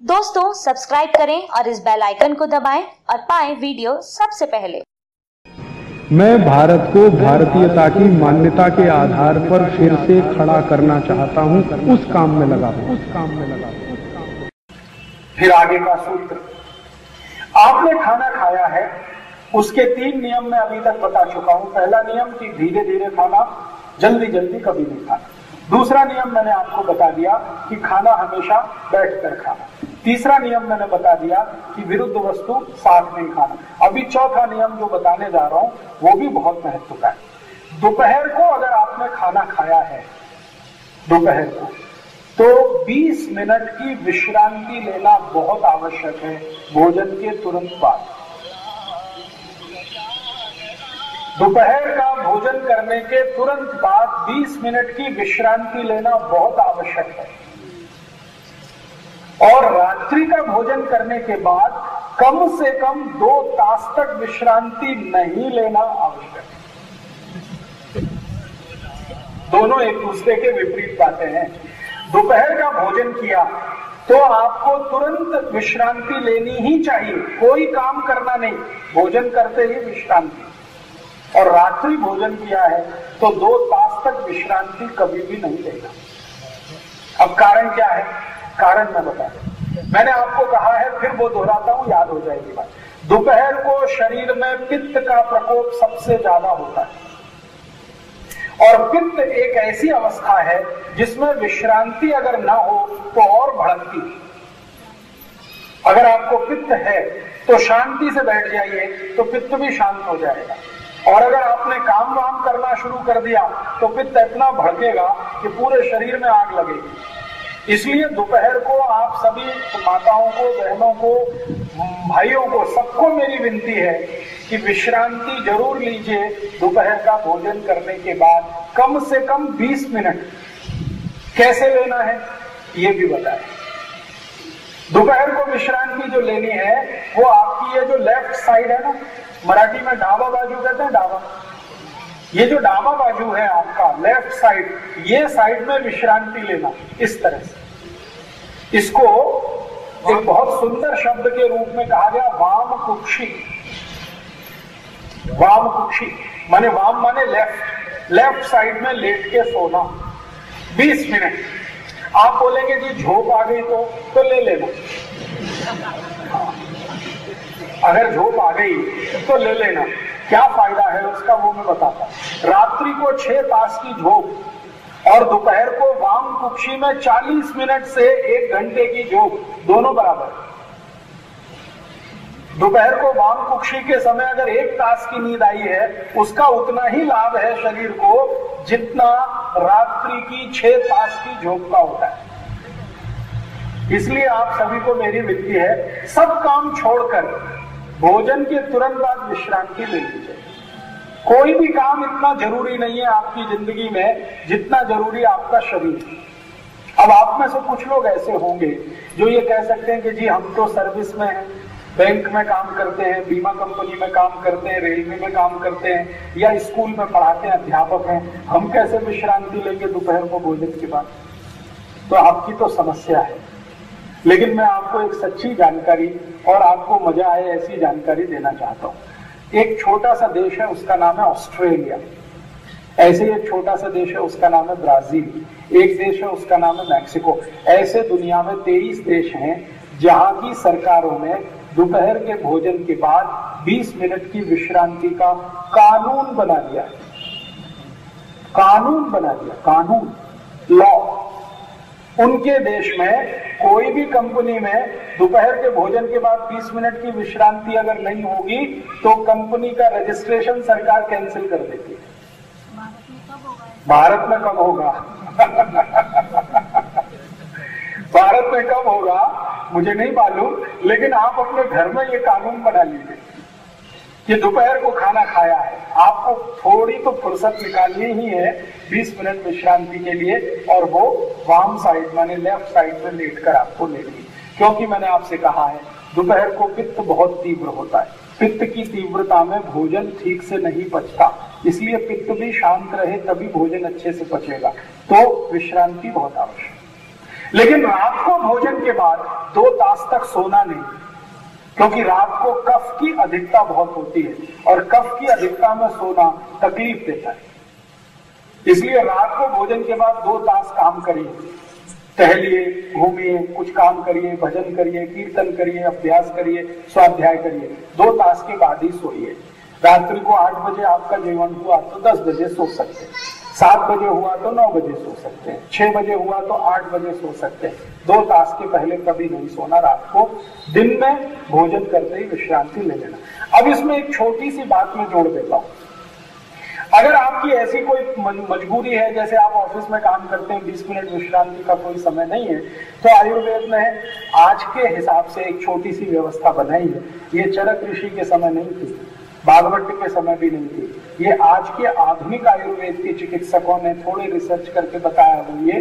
दोस्तों सब्सक्राइब करें और इस बेल आइकन को दबाएं और पाएं वीडियो सबसे पहले। मैं भारत को भारतीयता की मान्यता के आधार पर फिर से खड़ा करना चाहता हूं, उस काम में लगा हूं। फिर आगे का सूत्र, आपने खाना खाया है, उसके 3 नियम मैं अभी तक बता चुका हूं। पहला नियम कि धीरे धीरे खाना, जल्दी जल्दी कभी नहीं खाना। दूसरा नियम मैंने आपको बता दिया कि खाना हमेशा बैठकर खाना। तीसरा नियम मैंने बता दिया कि विरुद्ध वस्तु साथ में खाना। अभी चौथा नियम जो बताने जा रहा हूं वो भी बहुत महत्व का है। दोपहर को अगर आपने खाना खाया है दोपहर को, तो 20 मिनट की विश्रांति लेना बहुत आवश्यक है। भोजन के तुरंत बाद दोपहर का भोजन करने के तुरंत बाद 20 मिनट की विश्रांति लेना बहुत आवश्यक है। और रात्रि का भोजन करने के बाद कम से कम 2 तास तक विश्रांति नहीं लेना आवश्यक है। दोनों एक दूसरे के विपरीत बातें हैं। दोपहर का भोजन किया तो आपको तुरंत विश्रांति लेनी ही चाहिए, कोई काम करना नहीं, भोजन करते ही विश्रांति। और रात्रि भोजन किया है तो 2 तास तक विश्रांति कभी भी नहीं लेना। अब कारण क्या है? कारण मैं बता दूं, मैंने आपको कहा है, फिर वो दोहराता हूं, याद हो जाएगी बात। दोपहर को शरीर में पित्त का प्रकोप सबसे ज्यादा होता है और पित्त एक ऐसी अवस्था है जिसमें विश्रांति अगर ना हो तो और भड़कती है। अगर आपको पित्त है तो शांति से बैठ जाइए तो पित्त भी शांत हो जाएगा, और अगर आपने काम वाम करना शुरू कर दिया तो पित्त इतना भड़केगा कि पूरे शरीर में आग लगेगी। इसलिए दोपहर को आप सभी माताओं को, बहनों को, भाइयों को, सबको मेरी विनती है कि विश्रांति जरूर लीजिए। दोपहर का भोजन करने के बाद कम से कम 20 मिनट। कैसे लेना है ये भी बताएं। दोपहर को विश्रांति जो लेनी है वो आपकी ये जो लेफ्ट साइड है ना, मराठी में डाबा बाजू कहते हैं, डाबा, ये जो डाबा बाजू है आपका लेफ्ट साइड, ये साइड में विश्रांति लेना इस तरह से। इसको एक बहुत सुंदर शब्द के रूप में कहा गया वाम कुक्षी। वाम कुक्षी माने, वाम माने लेफ्ट, लेफ्ट साइड में लेट के सोना 20 मिनट। आप बोलेंगे जी झोंक आ गई तो ले लेना। अगर झोंक आ गई तो ले लेना, क्या फायदा है उसका वो मैं बताता हूं। रात्रि को 6 तास की झोंक और दोपहर को वाम कुक्षी में 40 मिनट से 1 घंटे की झोंक, दोनों बराबर। दोपहर को वाम कुक्षी के समय अगर 1 तास की नींद आई है उसका उतना ही लाभ है शरीर को जितना रात्रि की 6 तास की झोंक का होता है। इसलिए आप सभी को मेरी विनती है, सब काम छोड़कर भोजन के तुरंत बाद विश्रांति ले लीजिए। कोई भी काम इतना जरूरी नहीं है आपकी जिंदगी में जितना जरूरी आपका शरीर। अब आप में से कुछ लोग ऐसे होंगे जो ये कह सकते हैं कि जी हम तो सर्विस में हैं, बैंक में काम करते हैं, बीमा कंपनी में काम करते हैं, रेलवे में काम करते हैं, या स्कूल में पढ़ाते हैं, अध्यापक हैं, हम कैसे विश्रांति लेंगे दोपहर को भोजन के बाद? तो आपकी तो समस्या है। लेकिन मैं आपको एक सच्ची जानकारी और आपको मजा आए ऐसी जानकारी देना चाहता हूं। एक छोटा सा देश है, उसका नाम है ऑस्ट्रेलिया। ऐसे एक छोटा सा देश है, उसका नाम है ब्राजील। एक देश है, उसका नाम है मैक्सिको। ऐसे दुनिया में 23 देश हैं जहां की सरकारों ने दोपहर के भोजन के बाद 20 मिनट की विश्रांति का कानून बना दिया। कानून बना दिया, कानून, लॉ। उनके देश में कोई भी कंपनी में दोपहर के भोजन के बाद 20 मिनट की विश्रांति अगर नहीं होगी तो कंपनी का रजिस्ट्रेशन सरकार कैंसिल कर देती है। भारत में कब होगा? भारत में कब होगा मुझे नहीं मालूम, लेकिन आप अपने घर में ये कानून बना लीजिए कि दोपहर को खाना खाया है, आपको थोड़ी तो फुर्सत निकालनी ही है 20 मिनट विश्रांति के लिए, और वो वाम साइड माने लेफ्ट साइड में लेटकर आपको लेनी। क्योंकि मैंने आपसे कहा है दोपहर को पित्त बहुत तीव्र होता है, पित्त की तीव्रता में भोजन ठीक से नहीं पचता, इसलिए पित्त भी शांत रहे तभी भोजन अच्छे से पचेगा। तो विश्रांति बहुत आवश्यक। लेकिन रात को भोजन के बाद 2 तास तक सोना नहीं, क्योंकि रात को कफ की अधिकता बहुत होती है और कफ की अधिकता में सोना तकलीफ देता है। इसलिए रात को भोजन के बाद 2 तास काम करिए, टहलिए, घूमिए, कुछ काम करिए, भजन करिए, कीर्तन करिए, अभ्यास करिए, स्वाध्याय करिए। 2 तास के बाद ही सोइए। रात्रि को 8 बजे आपका जीवन हुआ तो 10 बजे सो सकते हैं, 7 बजे हुआ तो 9 बजे सो सकते हैं, 6 बजे हुआ तो 8 बजे सो सकते हैं। 2 तास के पहले कभी नहीं सोना। रात को दिन में भोजन करते ही विश्रांति ले लेना। अब इसमें एक छोटी सी बात मैं जोड़ देता हूं। अगर आपकी ऐसी कोई मजबूरी है, जैसे आप ऑफिस में काम करते हैं, 20 मिनट विश्रांति का कोई समय नहीं है, तो आयुर्वेद में आज के हिसाब से एक छोटी सी व्यवस्था बनाई है। ये चरक ऋषि के समय नहीं थी, भागवत के समय भी नहीं थी, ये आज के आधुनिक आयुर्वेद के चिकित्सकों ने थोड़े रिसर्च करके बताया वो ये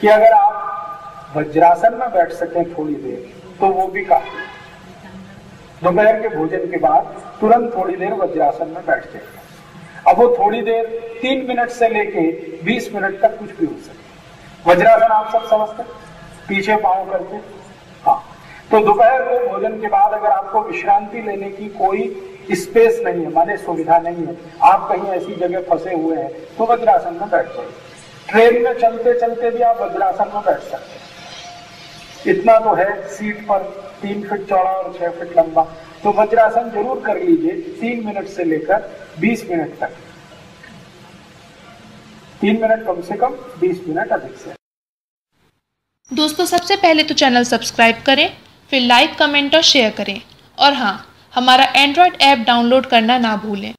कि अगर आप वज्रासन में बैठ सकें थोड़ी देर तो वो भी काफी। दोपहर के भोजन के बाद तुरंत थोड़ी देर वज्रासन में बैठ जाए। अब वो थोड़ी देर 3 मिनट से लेके 20 मिनट तक कुछ भी हो सके। वज्रासन आप सब समझते, पीछे पांव करके। हाँ, तो दोपहर को भोजन के बाद अगर आपको विश्रांति लेने की कोई स्पेस नहीं है, माने सुविधा नहीं है, आप कहीं ऐसी जगह फंसे हुए हैं, तो वज्रासन में बैठ जाइए। ट्रेन में चलते चलते भी आप वज्रासन में बैठ सकते हैं। इतना तो है सीट पर, 3 फीट चौड़ा और 6 फीट लंबा, तो वज्रासन जरूर कर लीजिए 3 मिनट से लेकर 20 मिनट तक। 3 मिनट कम से कम, 20 मिनट अधिक से। दोस्तों, सबसे पहले तो चैनल सब्सक्राइब करें, फिर लाइक, कमेंट और शेयर करें, और हाँ, हमारा एंड्रॉयड ऐप डाउनलोड करना ना भूलें।